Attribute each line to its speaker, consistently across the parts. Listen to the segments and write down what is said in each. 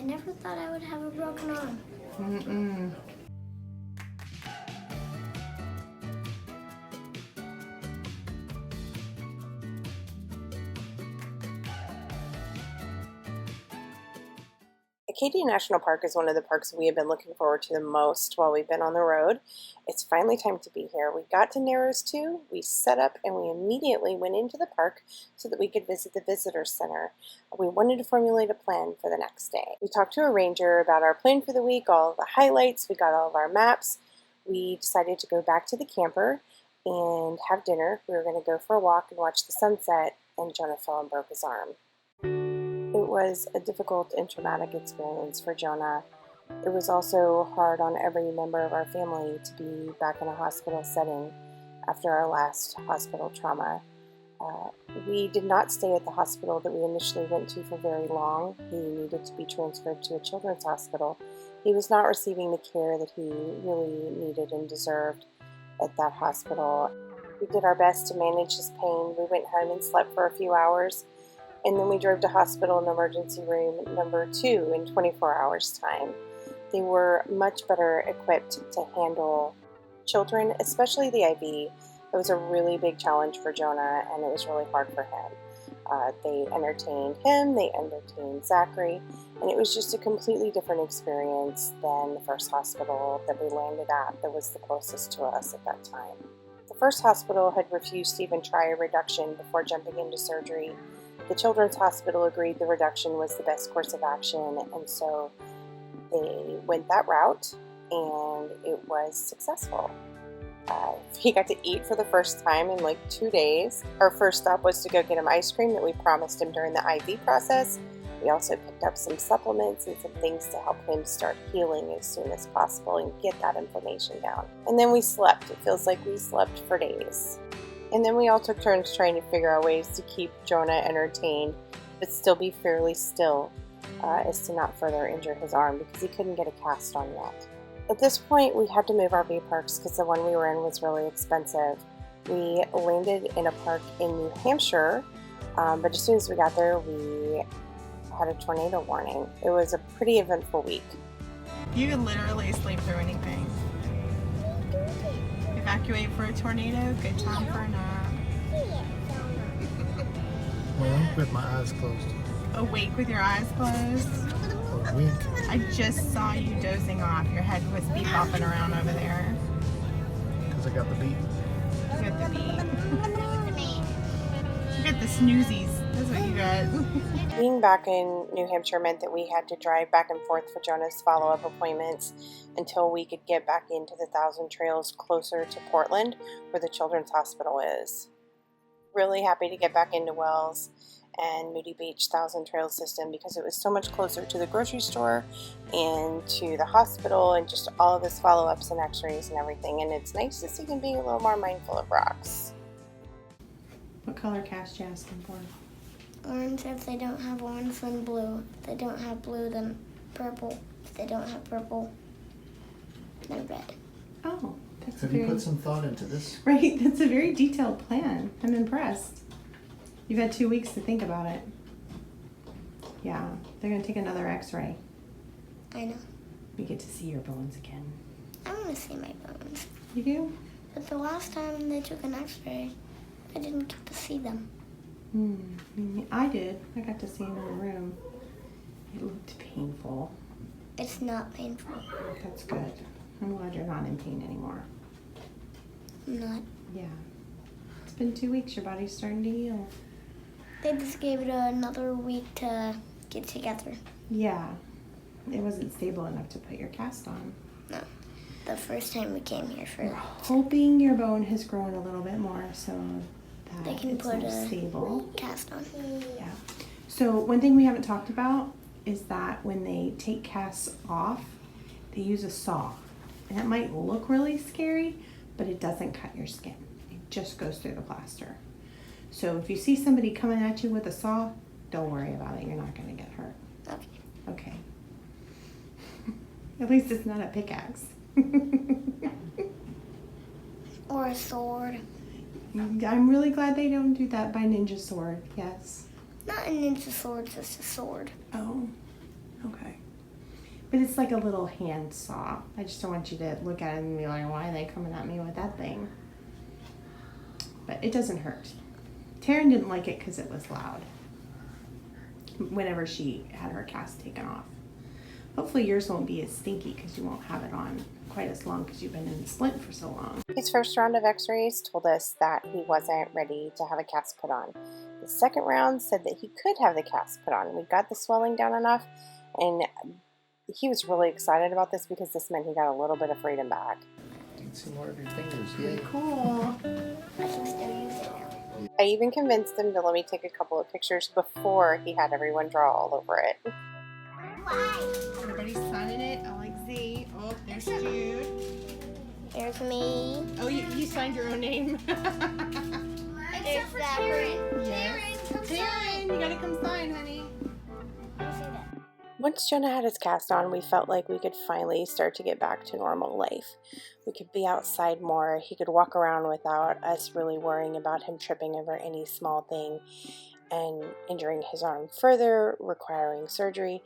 Speaker 1: never thought I would have a broken arm.
Speaker 2: Mm-mm. Acadia National Park is one of the parks we have been looking forward to the most while we've been on the road. It's finally time to be here. We got to Narrows 2, we set up, and we immediately went into the park so that we could visit the visitor center. We wanted to formulate a plan for the next day. We talked to a ranger about our plan for the week, all of the highlights, we got all of our maps. We decided to go back to the camper and have dinner. We were going to go for a walk and watch the sunset, and Jonah fell and broke his arm. It was a difficult and traumatic experience for Jonah. It was also hard on every member of our family to be back in a hospital setting after our last hospital trauma. We did not stay at the hospital that we initially went to for very long. He needed to be transferred to a children's hospital. He was not receiving the care that he really needed and deserved at that hospital. We did our best to manage his pain. We went home and slept for a few hours. And then we drove to hospital and emergency room number 2 in 24 hours' time. They were much better equipped to handle children, especially the IV. It was a really big challenge for Jonah, and it was really hard for him. They entertained him, they entertained Zachary, and it was just a completely different experience than the first hospital that we landed at that was the closest to us at that time. The first hospital had refused to even try a reduction before jumping into surgery. The Children's Hospital agreed the reduction was the best course of action, and so they went that route, and it was successful. He got to eat for the first time in like 2 days. Our first stop was to go get him ice cream that we promised him during the IV process. We also picked up some supplements and some things to help him start healing as soon as possible and get that inflammation down. And then we slept. It feels like we slept for days. And then we all took turns trying to figure out ways to keep Jonah entertained, but still be fairly still as to not further injure his arm because he couldn't get a cast on yet. At this point, we had to move RV parks because the one we were in was really expensive. We landed in a park in New Hampshire, but as soon as we got there, we had a tornado warning. It was a pretty eventful week.
Speaker 3: You could literally sleep through anything. Evacuate for a tornado, good time for a nap.
Speaker 4: Well, with my eyes closed.
Speaker 3: Awake with your eyes closed.
Speaker 4: Or wink.
Speaker 3: I just saw you dozing off. Your head was bopping around over there.
Speaker 4: Because I got the beat.
Speaker 3: You got the beat. You got the snoozies. That's what you got.
Speaker 2: Being back in New Hampshire meant that we had to drive back and forth for Jonah's follow-up appointments until we could get back into the Thousand Trails closer to Portland, where the Children's Hospital is. Really happy to get back into Wells and Moody Beach Thousand Trails system because it was so much closer to the grocery store and to the hospital and just all of his follow-ups and x-rays and everything. And it's nice to see him being a little more mindful of rocks.
Speaker 3: What color cast you asking for?
Speaker 1: Orange if they don't have orange, then blue. If they don't have blue, then purple. If they don't have purple, then red.
Speaker 3: Oh, that's
Speaker 4: Have you put some thought into this?
Speaker 3: Right, that's a very detailed plan. I'm impressed. You've had 2 weeks to think about it. Yeah, they're gonna take another x-ray.
Speaker 1: I know.
Speaker 3: We get to see your bones again.
Speaker 1: I want to see my bones.
Speaker 3: You do?
Speaker 1: But the last time they took an x-ray, I didn't get to see them.
Speaker 3: I did. I got to see him in the room. It looked painful.
Speaker 1: It's not painful.
Speaker 3: That's good. I'm glad you're not in pain anymore.
Speaker 1: I'm not.
Speaker 3: Yeah. It's been 2 weeks. Your body's starting to heal.
Speaker 1: They just gave it another week to get together.
Speaker 3: Yeah. It wasn't stable enough to put your cast on.
Speaker 1: No. The first time we came here for
Speaker 3: We're hoping your bone has grown a little bit more so that
Speaker 1: they can
Speaker 3: it's
Speaker 1: put
Speaker 3: more
Speaker 1: a
Speaker 3: stable.
Speaker 1: cast on.
Speaker 3: Yeah. So one thing we haven't talked about is that when they take casts off, they use a saw. And it might look really scary, but it doesn't cut your skin. It just goes through the plaster. So if you see somebody coming at you with a saw, don't worry about it. You're not going to get hurt.
Speaker 1: Okay.
Speaker 3: Okay. At least it's not a pickaxe.
Speaker 1: Or a sword.
Speaker 3: I'm really glad they don't do that by ninja sword. Yes.
Speaker 1: Not a ninja sword, just a sword.
Speaker 3: Oh, okay. But it's like a little hand saw. I just don't want you to look at it and be like, why are they coming at me with that thing? But it doesn't hurt. Taryn didn't like it because it was loud whenever she had her cast taken off. Hopefully yours won't be as stinky because you won't have it on quite as long because you've been in the splint for so long.
Speaker 2: His first round of x-rays told us that he wasn't ready to have a cast put on. The second round said that he could have the cast put on. We got the swelling down enough, and he was really excited about this because this meant he got a little bit of freedom back.
Speaker 4: You can see more of your fingers. Yay.
Speaker 3: Cool.
Speaker 1: I can still use it now.
Speaker 2: I even convinced him to let me take a couple of pictures before he had everyone draw all over it.
Speaker 3: Everybody's signing it. I like Z. Oh, there's Jude.
Speaker 1: There's me.
Speaker 3: Oh, you signed your own name.
Speaker 1: There's Zachary.
Speaker 3: Yes. Taryn, you gotta come sign, honey.
Speaker 2: Once Jonah had his cast on, we felt like we could finally start to get back to normal life. We could be outside more. He could walk around without us really worrying about him tripping over any small thing and injuring his arm further, requiring surgery.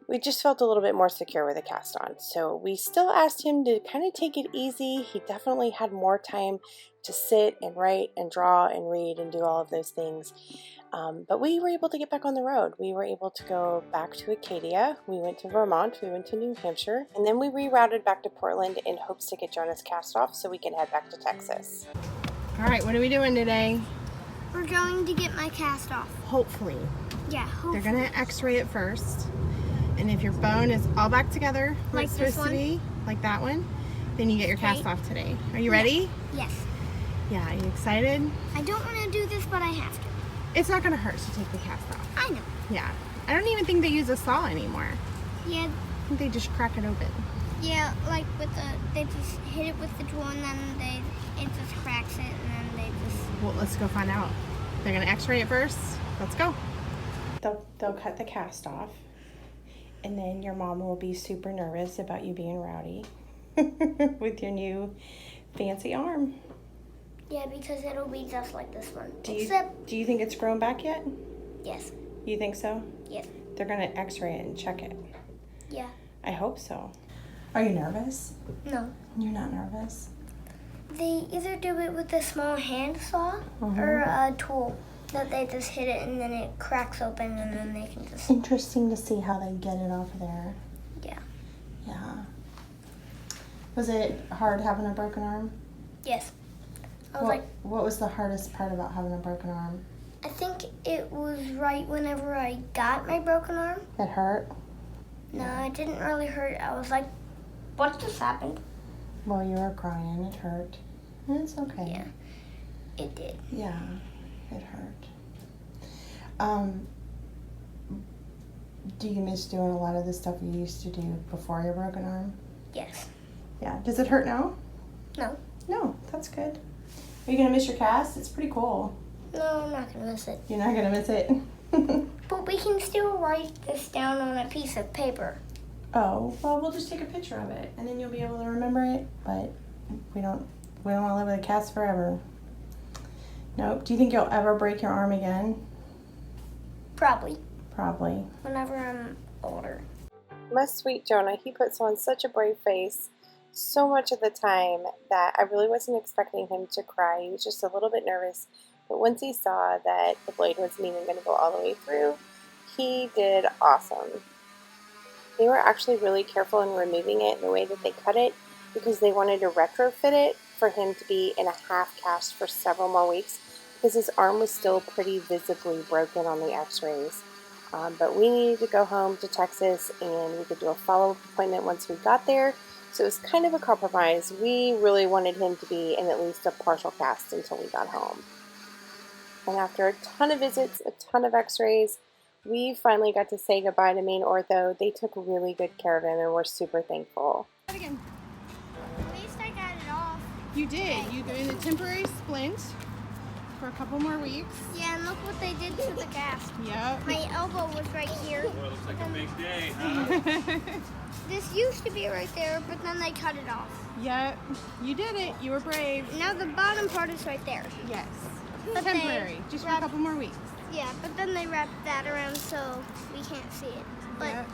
Speaker 2: We just felt a little bit more secure with a cast on. So we still asked him to kind of take it easy. He definitely had more time to sit and write and draw and read and do all of those things. But we were able to get back on the road. We were able to go back to Acadia. We went to Vermont. We went to New Hampshire. And then we rerouted back to Portland in hopes to get Jonah's cast off so we can head back to Texas.
Speaker 3: All right, what are we doing today?
Speaker 1: We're going to get my cast off.
Speaker 3: Hopefully.
Speaker 1: Yeah, hopefully.
Speaker 3: They're gonna x-ray it first. And if your bone is all back together, where
Speaker 1: Like
Speaker 3: it's
Speaker 1: this
Speaker 3: supposed to be, like that one, then you get your cast
Speaker 1: Right.
Speaker 3: off today. Are you ready?
Speaker 1: Yes.
Speaker 3: Yeah, are you excited?
Speaker 1: I don't want to do this, but I have to.
Speaker 3: It's not gonna hurt to take the cast off.
Speaker 1: I know.
Speaker 3: Yeah. I don't even think they use a saw anymore.
Speaker 1: Yeah,
Speaker 3: I think they just crack it open.
Speaker 1: yeah. Like with they just hit it with the drill, and then it just cracks it, and then they just.
Speaker 3: Well, let's go find out. They're gonna x-ray it first. Let's go. They'll cut the cast off, and then your mom will be super nervous about you being rowdy with your new fancy arm.
Speaker 1: Yeah, because it'll be just like this one.
Speaker 3: Do you think it's grown back yet?
Speaker 1: Yes.
Speaker 3: You think so?
Speaker 1: Yes.
Speaker 3: They're gonna x-ray it and check it.
Speaker 1: Yeah.
Speaker 3: I hope so. Are you nervous?
Speaker 1: No.
Speaker 3: You're not nervous?
Speaker 1: They either do it with a small hand saw
Speaker 3: Mhm.
Speaker 1: or a tool that they just hit it and then it cracks open and then they can just.
Speaker 3: Interesting to see how they get it off of there.
Speaker 1: Yeah.
Speaker 3: Yeah. Was it hard having a broken arm?
Speaker 1: Yes. I was
Speaker 3: What was the hardest part about having a broken arm?
Speaker 1: I think it was right whenever I got my broken arm.
Speaker 3: It hurt?
Speaker 1: No, it didn't really hurt. I was like, what just happened?
Speaker 3: Well, you were crying. It hurt. It's okay.
Speaker 1: Yeah. It did.
Speaker 3: Yeah, it hurt. Do you miss doing a lot of the stuff you used to do before your broken arm?
Speaker 1: Yes.
Speaker 3: Yeah. Does it hurt now?
Speaker 1: No.
Speaker 3: No, that's good. Are you gonna miss your cast? It's pretty cool.
Speaker 1: No, I'm not going to miss it.
Speaker 3: You're not gonna miss it?
Speaker 1: But we can still write this down on a piece of paper.
Speaker 3: Oh, well, we'll just take a picture of it, and then you'll be able to remember it. But we don't want to live with a cast forever. Nope. Do you think you'll ever break your arm again?
Speaker 1: Probably.
Speaker 3: Probably.
Speaker 1: Whenever I'm older.
Speaker 2: My sweet Jonah, he puts on such a brave face so much of the time that I really wasn't expecting him to cry. He was just a little bit nervous. But once he saw that the blade wasn't even going to go all the way through, he did awesome. They were actually really careful in removing it in the way that they cut it because they wanted to retrofit it for him to be in a half cast for several more weeks because his arm was still pretty visibly broken on the x-rays. But we needed to go home to Texas and we could do a follow-up appointment once we got there. So it was kind of a compromise. We really wanted him to be in at least a partial cast until we got home. And after a ton of visits, a ton of x-rays, we finally got to say goodbye to Maine Ortho. They took really good care of him and we're super thankful.
Speaker 3: Again.
Speaker 1: At least I got it off.
Speaker 3: You did. You did a temporary splint for a couple more weeks.
Speaker 1: Yeah, and look what they did to the cast.
Speaker 3: Yep.
Speaker 1: My elbow was right here.
Speaker 5: Boy, looks like a big day, huh?
Speaker 1: This used to be right there, but then they cut it off.
Speaker 3: Yep. You did it. You were brave.
Speaker 1: Now the bottom part is right there.
Speaker 3: Yes.
Speaker 1: But they
Speaker 3: Temporary. Just for a
Speaker 1: wrapped-
Speaker 3: couple more weeks.
Speaker 1: Yeah, but then they wrapped that around so we can't see it. But
Speaker 3: Yep.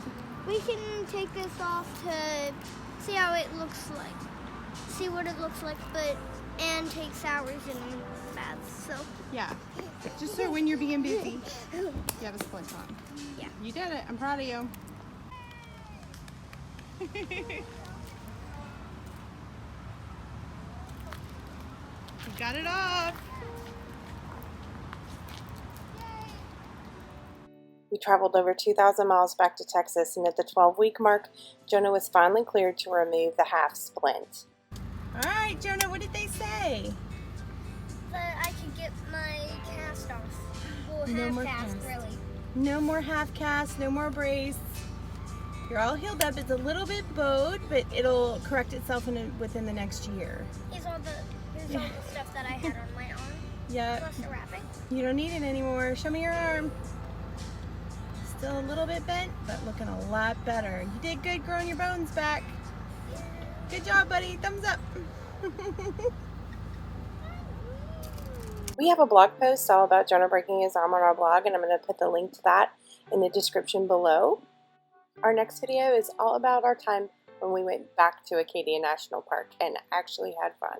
Speaker 1: We can take this off to see how it looks like. See what it looks like, and take showers and baths. So
Speaker 3: Yeah. Just so when you're being busy, you have a splint on.
Speaker 1: yeah.
Speaker 3: You did it. I'm proud of you. You got it off.
Speaker 2: We traveled over 2,000 miles back to Texas, and at the 12-week mark, Jonah was finally cleared to remove the half splint.
Speaker 3: All right, Jonah, what did they say?
Speaker 1: That I could get my cast off. Well,
Speaker 3: No
Speaker 1: half
Speaker 3: more
Speaker 1: cast,
Speaker 3: cast.
Speaker 1: really.
Speaker 3: No more half cast, no more brace. You're all healed up. It's a little bit bowed, but it'll correct itself within the next year.
Speaker 1: Here's all the stuff that I had on my arm.
Speaker 3: Yep.
Speaker 1: Plus the wrapping.
Speaker 3: You don't need it anymore. Show me your arm. Still a little bit bent, but looking a lot better. You did good growing your bones back. Good job, buddy. Thumbs up.
Speaker 2: We have a blog post all about Jonah breaking his arm on our blog, and I'm going to put the link to that in the description below. Our next video is all about our time when we went back to Acadia National Park and actually had fun.